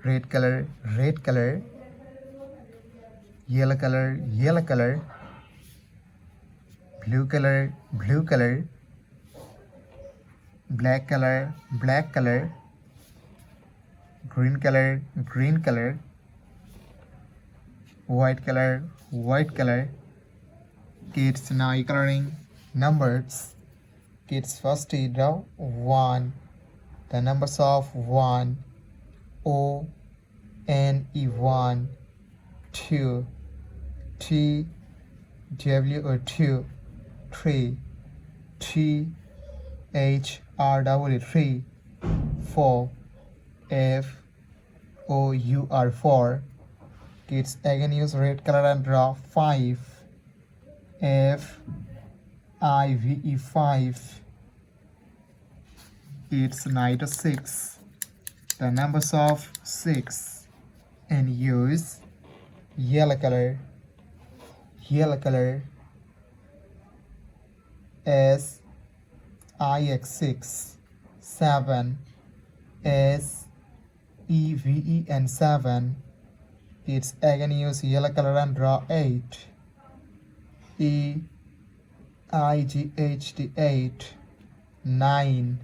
red color, red color, yellow color, yellow color, blue color, blue color, black color, black color, green color, green color, white color, white color. Kids now coloring numbers. Kids first draw 1. The numbers of 1, O, N, E, 1, 2, T, W, O, 2, 3, T, H, R, W, 3, 4, F, O, U, R, 4. Kids again use red color and draw 5, F, I, V, E, 5. Kids night 6. The numbers of 6 and use yellow color, S, I, X, 6, 7, S, E, V, E, and 7. Kids again use yellow color and draw 8, E, I, G, H, D, 8, 9,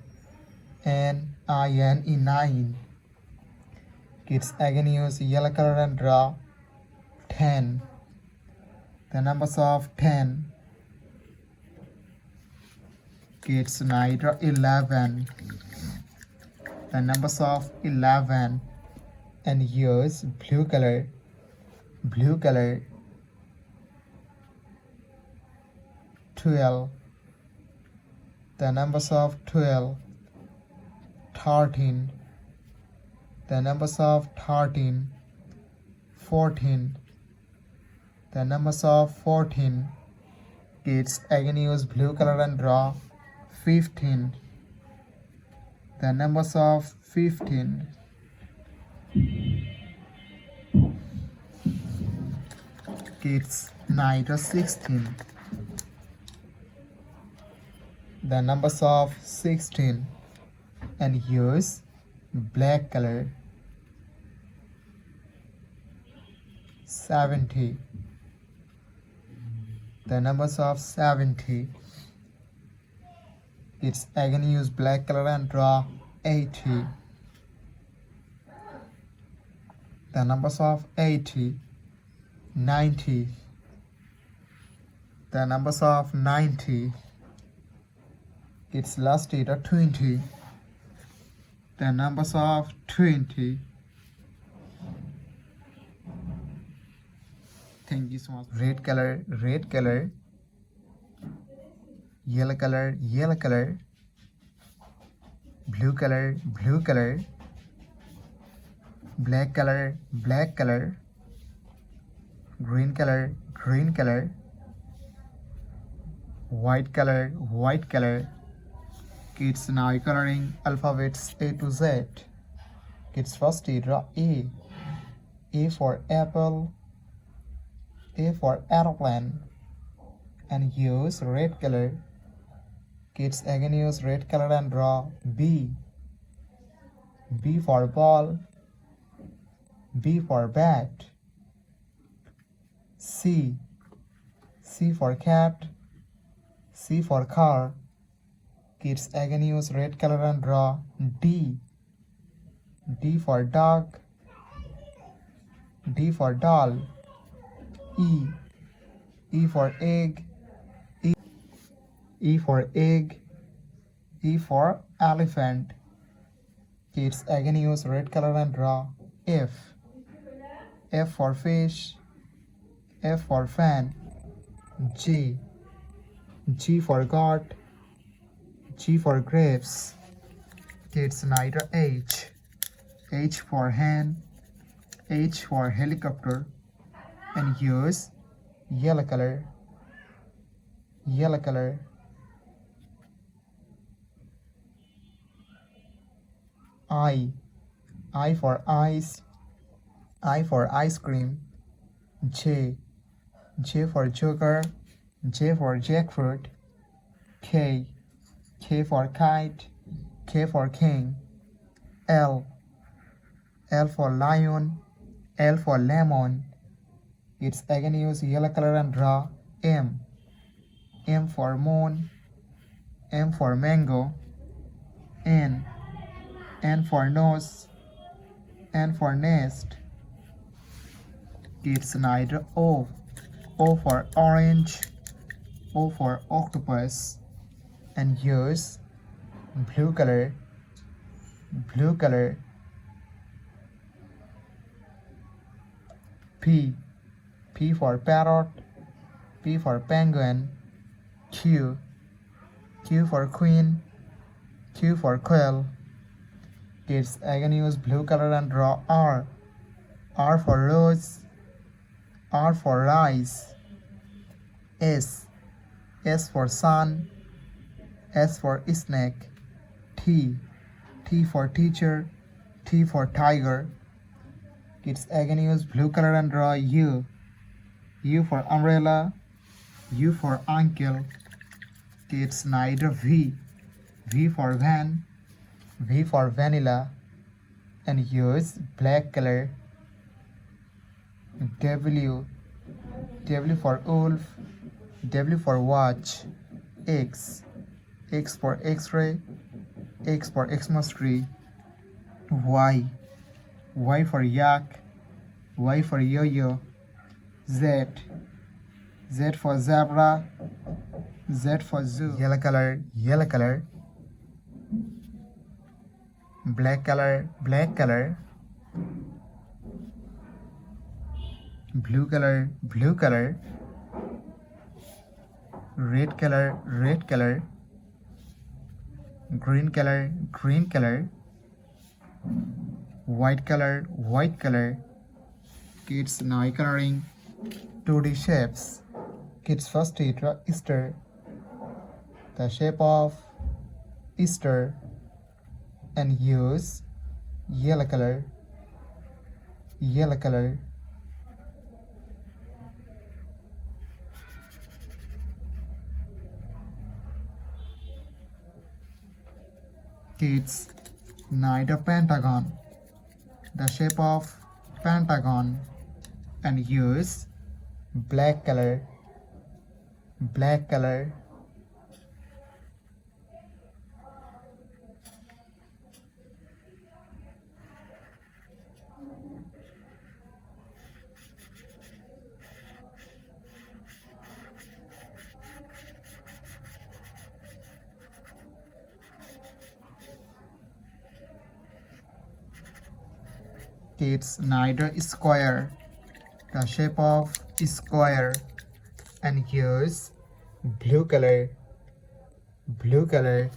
N, I, N, E, 9. Kids again use yellow color and draw 10. The numbers of 10. Kids now draw 11. The numbers of 11 and use blue color, 12. The numbers of 12, 13. The numbers of 13, 14. The numbers of 14. Kids again use blue color and draw 15. The numbers of 15. Kids now draw 16. The numbers of 16 and use black color, 70. The numbers of 70. Kids again use black color and draw 80. The numbers of 80, 90. The numbers of 90. Kids last date are 20. The numbers of 20. Thank you so much. Red color, yellow color, blue color, black color, green color, white color. Kids now coloring alphabets A to Z. Kids first draw A. A for apple, A for aeroplane, and use red color. Kids again use red color and draw B. B for ball, B for bat. C. C for cat, C for car. Kids again use red color and draw D. D for dog, D for doll. E. E for egg, E for egg, E for elephant. Kids again use red color and draw F. F for fish, F for fan. G. G for goat, G for grapes. Kids now draw H. H for hen, H for helicopter, and use yellow color. I. I for ice, I for ice cream. J. J for joker, J for jackfruit. K. K for kite, K for king. L. L for lion, L for lemon. It's again use yellow color and draw M. M for moon, M for mango, N. N for nose, N for nest. It's neither O. O for orange, O for octopus. And use blue color, blue color. P. P for parrot, P for penguin. Q. Q for queen, Q for quail. Kids again use blue color and draw R. R for rose, R for rice. S. S for sun, S for snake. T. T for teacher, T for tiger. Kids again use blue color and draw U. U for umbrella, U for uncle. Kids neither V. V for van, V for vanilla. And use black color. W. W for wolf, W for watch. X. X for x-ray, X for Xmas tree. Y. Y for yak, Y for yo-yo. Z. Z for zebra, Z for zoo. Yellow color, yellow color. Black color, black color. Blue color, blue color. Red color, red color. Green color, green color. White color, white color. Kids now coloring 2D shapes. Kids first draw Easter. The shape of Easter. And use yellow color, yellow color. Kids knight a pentagon, the shape of pentagon. And use black color, black color. Kids neither square, the shape of square. And use blue color, blue color.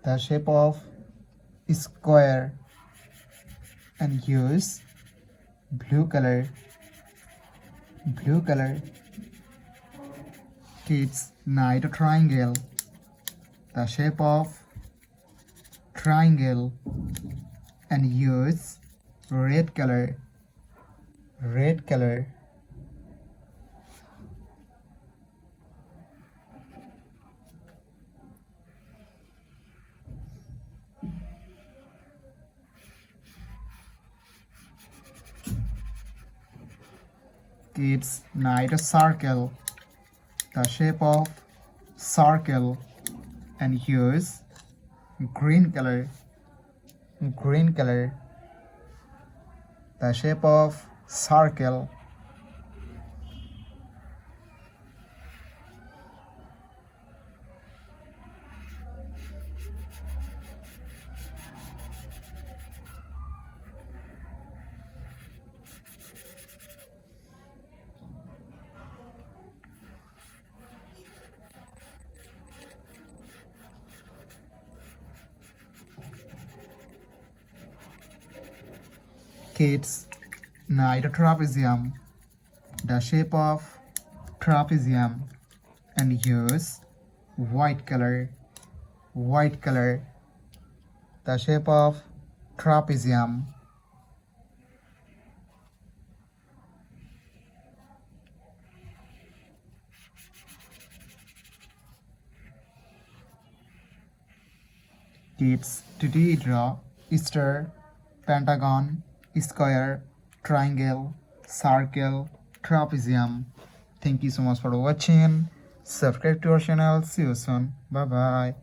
The shape of square. And use blue color, blue color. Kids knight a triangle, the shape of triangle. And use red color, red color. Kids knight a circle, the shape of circle. And use green color, green color. The shape of circle. Kids knight a trapezium, the shape of trapezium, and use white color, the shape of trapezium. Tips to draw star, pentagon, square, triangle, circle, trapezium. Thank you so much for watching. Subscribe to our channel. See you soon. Bye bye.